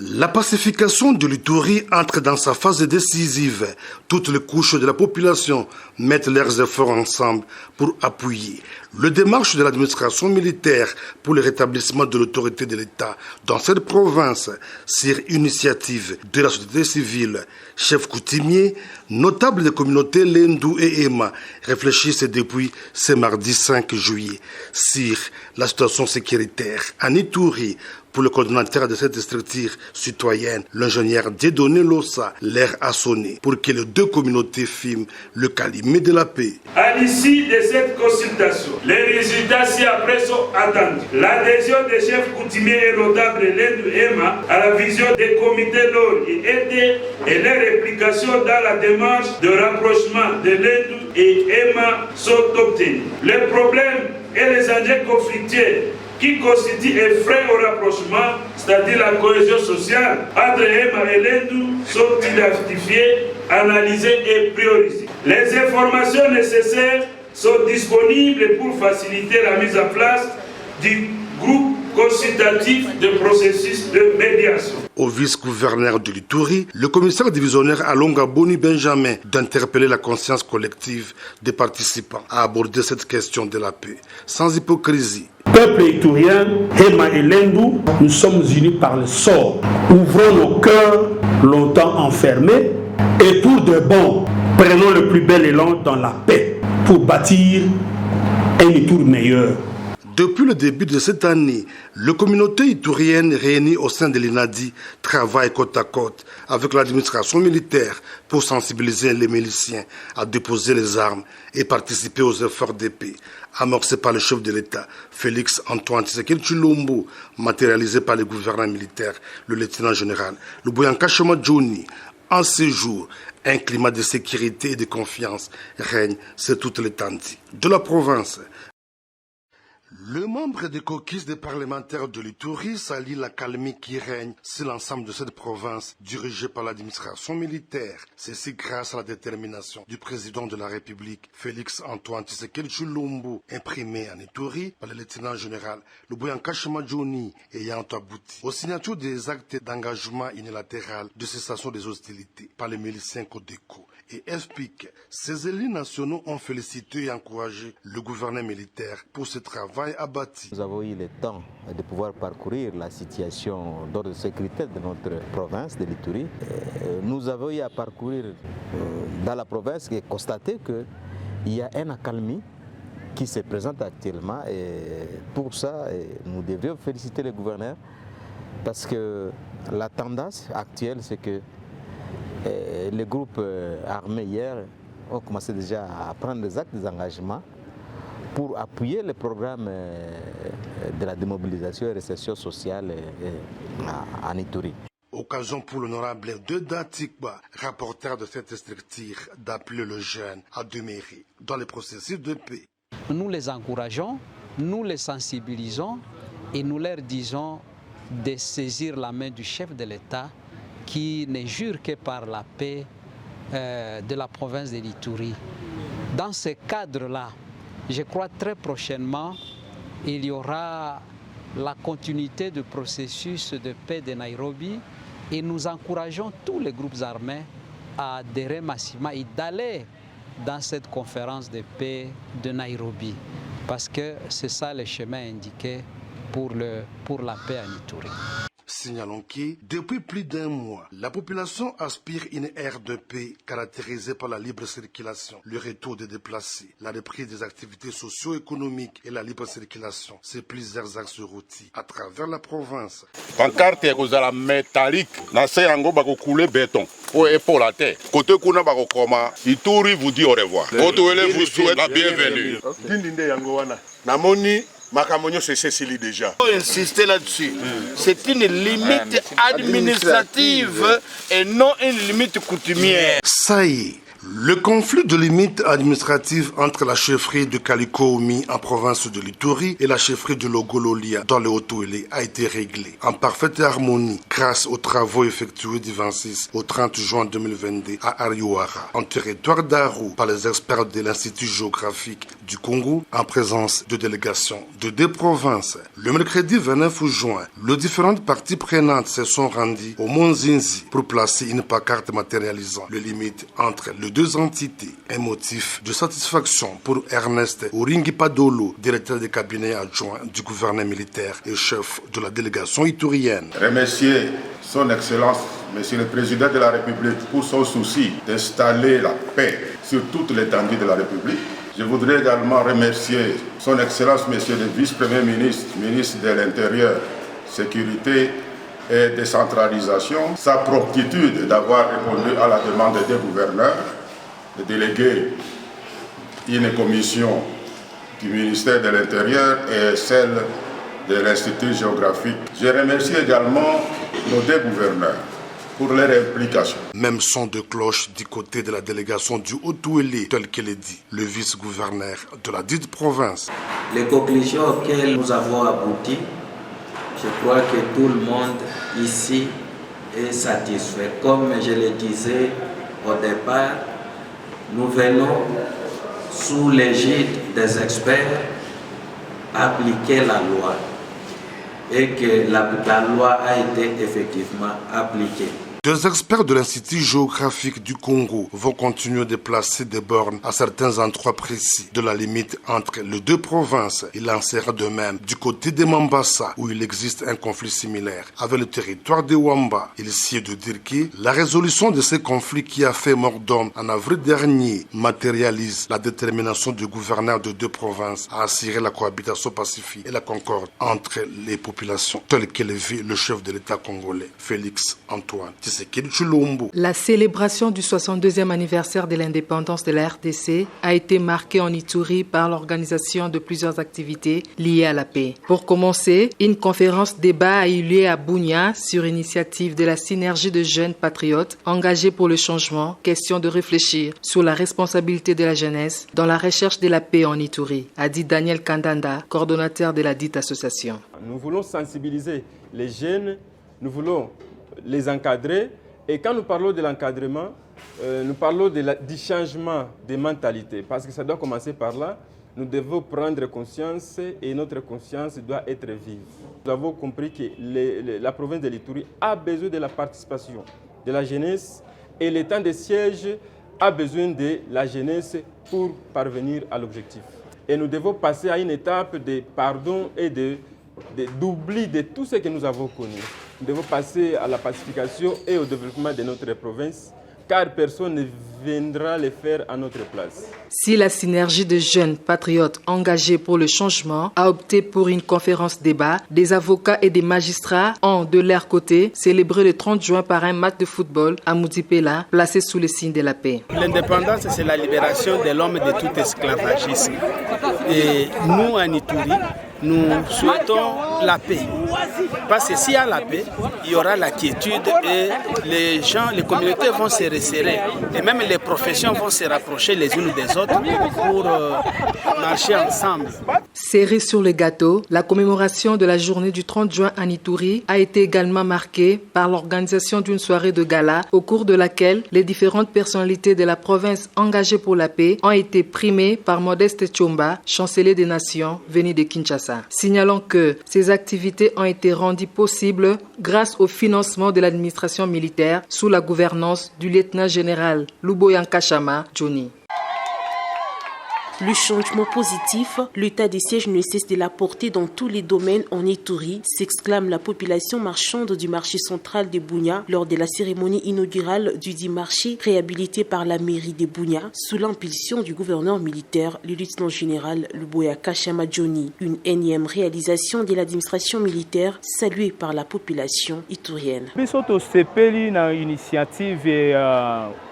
La pacification de l'Ituri entre dans sa phase décisive. Toutes les couches de la population mettent leurs efforts ensemble pour appuyer le démarche de l'administration militaire pour le rétablissement de l'autorité de l'État dans cette province sur initiative de la société civile. Chefs coutumiers, notables des communautés Lendu et Ema réfléchissent depuis ce mardi 5 juillet sur la situation sécuritaire en Ituri. Pour le coordinateur de cette structure citoyenne, l'ingénieur Dieudonné Lossa, l'air a sonné pour que les deux communautés filment le calumet de la paix. À l'issue de cette consultation, les résultats ci-après sont attendus. L'adhésion des chefs coutumiers et notables Lendu et Ema à la vision des comités Lori et ED et leur réplication dans la démarche de rapprochement de Lendu et Ema sont obtenus. Les problèmes et les enjeux conflictuels qui constituent un frein au rapprochement, c'est-à-dire la cohésion sociale entre Ema et Lendu, sont identifiés, analysés et priorisés. Les informations nécessaires sont disponibles pour faciliter la mise en place du groupe consultatif de processus de médiation. Au vice-gouverneur de l'Ituri, le commissaire divisionnaire Alonga Boni Benjamin d'interpeller la conscience collective des participants à aborder cette question de la paix, sans hypocrisie. Peuple iturien, Ema et Lendu, nous sommes unis par le sort. Ouvrons nos cœurs longtemps enfermés et pour de bon, prenons le plus bel élan dans la paix pour bâtir un Ituri meilleur. Depuis le début de cette année, la communauté iturienne réunie au sein de l'INADI travaille côte à côte avec l'administration militaire pour sensibiliser les miliciens à déposer les armes et participer aux efforts de paix amorcés par le chef de l'État, Félix Antoine Tshisekedi Tshilombo, matérialisé par le gouverneur militaire, le lieutenant général Luboyanka Johnny. En ce jour, un climat de sécurité et de confiance règne sur toute l'étendue de la province. Le membre des caucus des parlementaires de l'Ituri salue la calmie qui règne sur l'ensemble de cette province dirigée par l'administration militaire. Ceci grâce à la détermination du président de la République, Félix Antoine Tshisekedi Tshilombo, imprimée en Ituri par le lieutenant général Luboyanka Johnny ayant abouti aux signatures des actes d'engagement unilatéral de cessation des hostilités par les miliciens Codeco et FPIC. Ces élus nationaux ont félicité et encouragé le gouvernement militaire pour ce travail abattu. Nous avons eu le temps de pouvoir parcourir la situation d'ordre sécuritaire de notre province de l'Ituri. Nous avons eu à parcourir dans la province et constater qu'il y a un accalmie qui se présente actuellement et pour ça nous devrions féliciter le gouverneur parce que la tendance actuelle c'est que les groupes armés hier ont commencé déjà à prendre des actes d'engagement pour appuyer le programme de la démobilisation et réinsertion sociale en Ituri. Occasion pour l'honorable Deda Tikba, rapporteur de cette structure, d'appeler le jeune à demeurer dans le processus de paix. Nous les encourageons, nous les sensibilisons et nous leur disons de saisir la main du chef de l'État qui ne jure que par la paix de la province de l'Ituri. Dans ce cadre-là, je crois très prochainement, il y aura la continuité du processus de paix de Nairobi et nous encourageons tous les groupes armés à adhérer massivement et d'aller dans cette conférence de paix de Nairobi parce que c'est ça le chemin indiqué pour la paix en Ituri. Signalons que, depuis plus d'un mois, la population aspire une ère de paix caractérisée par la libre circulation, le retour des déplacés, la reprise des activités socio-économiques et la libre circulation sur plusieurs axes routiers à travers la province. Pancarte est métallique, na yango bako couler béton pour épaule à terre. Côté kuna bako koma, Ituri vous dit au revoir. Otoele vous souhaite la bienvenue. Dindinde yango wana. Namoni Makamonio c'est Cécilie déjà. Il faut insister là-dessus. C'est une limite administrative et non une limite coutumière. Ça y est, Le conflit de limite administrative entre la chefferie de Kalikoumi en province de l'Ituri et la chefferie de Logololia dans le Haut-Ouélé a été réglé en parfaite harmonie grâce aux travaux effectués du 26 au 30 juin 2022 à Ariouara, en territoire d'Aru, par les experts de l'Institut géographique du Congo en présence de délégations de 2 provinces. Le mercredi 29 juin, les différentes parties prenantes se sont rendues au Mont Zinzi pour placer une pancarte matérialisant les limites entre les 2 entités. Un motif de satisfaction pour Ernest Oringi Padolo, directeur de cabinet adjoint du gouverneur militaire et chef de la délégation iturienne. Remercier son Excellence, Monsieur le Président de la République, pour son souci d'installer la paix sur toute l'étendue de la République. Je voudrais également remercier son Excellence, Monsieur le Vice-Premier ministre, ministre de l'Intérieur, Sécurité et Décentralisation, sa promptitude d'avoir répondu à la demande des gouverneurs de déléguer une commission du ministère de l'Intérieur et celle de l'Institut géographique. Je remercie également nos 2 gouverneurs pour leur implication. Même son de cloche du côté de la délégation du Haut-Ouélé, tel que l'a dit le vice-gouverneur de la dite province. Les conclusions auxquelles nous avons abouti, je crois que tout le monde ici est satisfait. Comme je le disais au départ, nous venons sous l'égide des experts appliquer la loi et que la loi a été effectivement appliquée. 2 experts de l'Institut géographique du Congo vont continuer de placer des bornes à certains endroits précis de la limite entre les 2 provinces. Il en sera de même du côté de Mambasa, où il existe un conflit similaire avec le territoire de Wamba. Il sied de dire que la résolution de ces conflits qui a fait mort d'hommes en avril dernier matérialise la détermination du gouverneur de 2 provinces à assurer la cohabitation pacifique et la concorde entre les populations, tel que le vit le chef de l'État congolais, Félix Antoine. La célébration du 62e anniversaire de l'indépendance de la RDC a été marquée en Ituri par l'organisation de plusieurs activités liées à la paix. Pour commencer, une conférence débat a eu lieu à Bunia sur initiative de la synergie de jeunes patriotes engagés pour le changement, question de réfléchir sur la responsabilité de la jeunesse dans la recherche de la paix en Ituri, a dit Daniel Kandanda, coordonnateur de la dite association. Nous voulons sensibiliser les jeunes, nous voulons les encadrer, et quand nous parlons de l'encadrement, nous parlons du changement des mentalités, parce que ça doit commencer par là. Nous devons prendre conscience et notre conscience doit être vive. Nous avons compris que la province de l'Ituri a besoin de la participation de la jeunesse et le temps de siège a besoin de la jeunesse pour parvenir à l'objectif. Et nous devons passer à une étape de pardon et d'oubli de tout ce que nous avons connu. Nous devons passer à la pacification et au développement de notre province, car personne ne viendra le faire à notre place. Si la synergie de jeunes patriotes engagés pour le changement a opté pour une conférence débat, des avocats et des magistrats ont, de leur côté, célébré le 30 juin par un match de football à Moudipela, placé sous le signe de la paix. L'indépendance, c'est la libération de l'homme de tout esclavagisme. Et nous, en Ituri, nous souhaitons la paix. Parce que s'il y a la paix, il y aura la quiétude et les gens, les communautés vont se resserrer. Et même les professions vont se rapprocher les unes des autres pour marcher ensemble. Serré sur le gâteau, la commémoration de la journée du 30 juin en Ituri a été également marquée par l'organisation d'une soirée de gala au cours de laquelle les différentes personnalités de la province engagées pour la paix ont été primées par Modeste Tchomba, chancelier des nations, venu de Kinshasa. Signalons que ces activités ont été rendues possibles grâce au financement de l'administration militaire sous la gouvernance du lieutenant-général Luboyanka Chama Johnny. Le changement positif, l'état des sièges ne cesse de l'apporter dans tous les domaines en Ituri, s'exclame la population marchande du marché central de Bunia lors de la cérémonie inaugurale du dit marché réhabilité par la mairie de Bunia sous l'impulsion du gouverneur militaire, le lieutenant-général Luboyanka Chama Johnny. Une énième réalisation de l'administration militaire saluée par la population iturienne.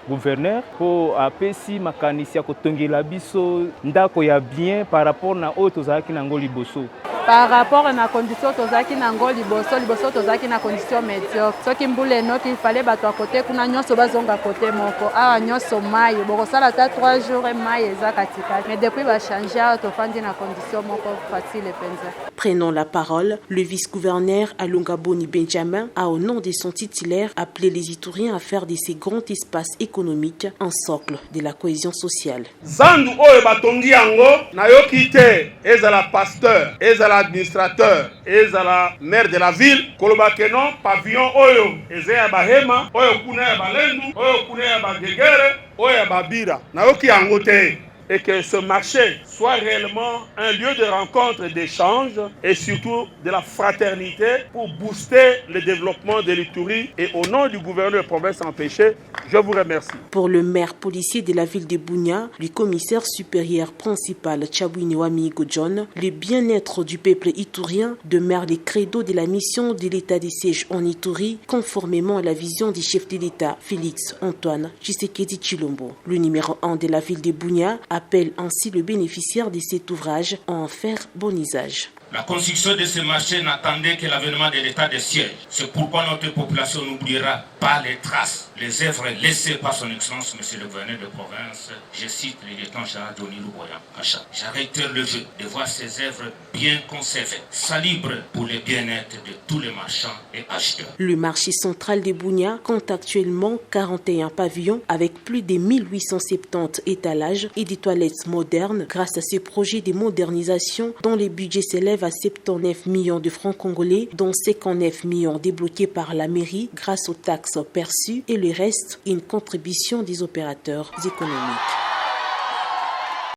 Gouverneur pour apesi makanisi ya kotongela biso ndako ya bien par rapport na oyo tozalaki nango liboso. par rapport à la condition tozaki nango liboso tozaki na condition médiocre soki mbula enoki fallait bato à côté kuna nyonso bazonga côté moko awa nyonso mai bokosala ta 3 jours mai eza katikati mais depuis bachange awa tofandi na condition moko facile penza. Prenant la parole, le vice-gouverneur Alunga Boni Benjamin a au nom de son titulaire appelé les Itouriens à faire de ces grands espaces économiques un socle de la cohésion sociale. Zandu oyo batongi yango nayoki te ezala pasteur, ezala administrateur, ezala maire de la ville koloba ke non pavillon oyo eza ya bahema, oyo kuna ya balendu, oyo kuna ya bagegere, oyo ya babira. Nayoki yango te. Et que ce marché soit réellement un lieu de rencontre, d'échange et surtout de la fraternité pour booster le développement de l'Ituri. Et au nom du gouverneur de province empêché, je vous remercie. Pour le maire policier de la ville de Bunia, le commissaire supérieur principal Tchabouine Wamigo John, le bien-être du peuple iturien demeure les credos de la mission de l'état de siège en Ituri, conformément à la vision du chef de l'État, Félix Antoine Tshisekedi Tshilombo. Le numéro 1 de la ville de Bunia appelle ainsi le bénéficiaire de cet ouvrage à en faire bon usage. La construction de ce marché n'attendait que l'avènement de l'état de siège. C'est pourquoi notre population n'oubliera pas les traces, les œuvres laissées par son excellence, monsieur le gouverneur de province. Je cite le lieutenant-général Denis Louboyan Pacha. J'arrête le vœu de voir ces œuvres bien conservées, salubres pour le bien-être de tous les marchands et acheteurs. Le marché central de Bunia compte actuellement 41 pavillons avec plus de 1870 étalages et des toilettes modernes grâce à ce projet de modernisation dont les budgets s'élèvent à 79 millions de francs congolais, dont 59 millions débloqués par la mairie grâce aux taxes perçues et le reste, une contribution des opérateurs économiques.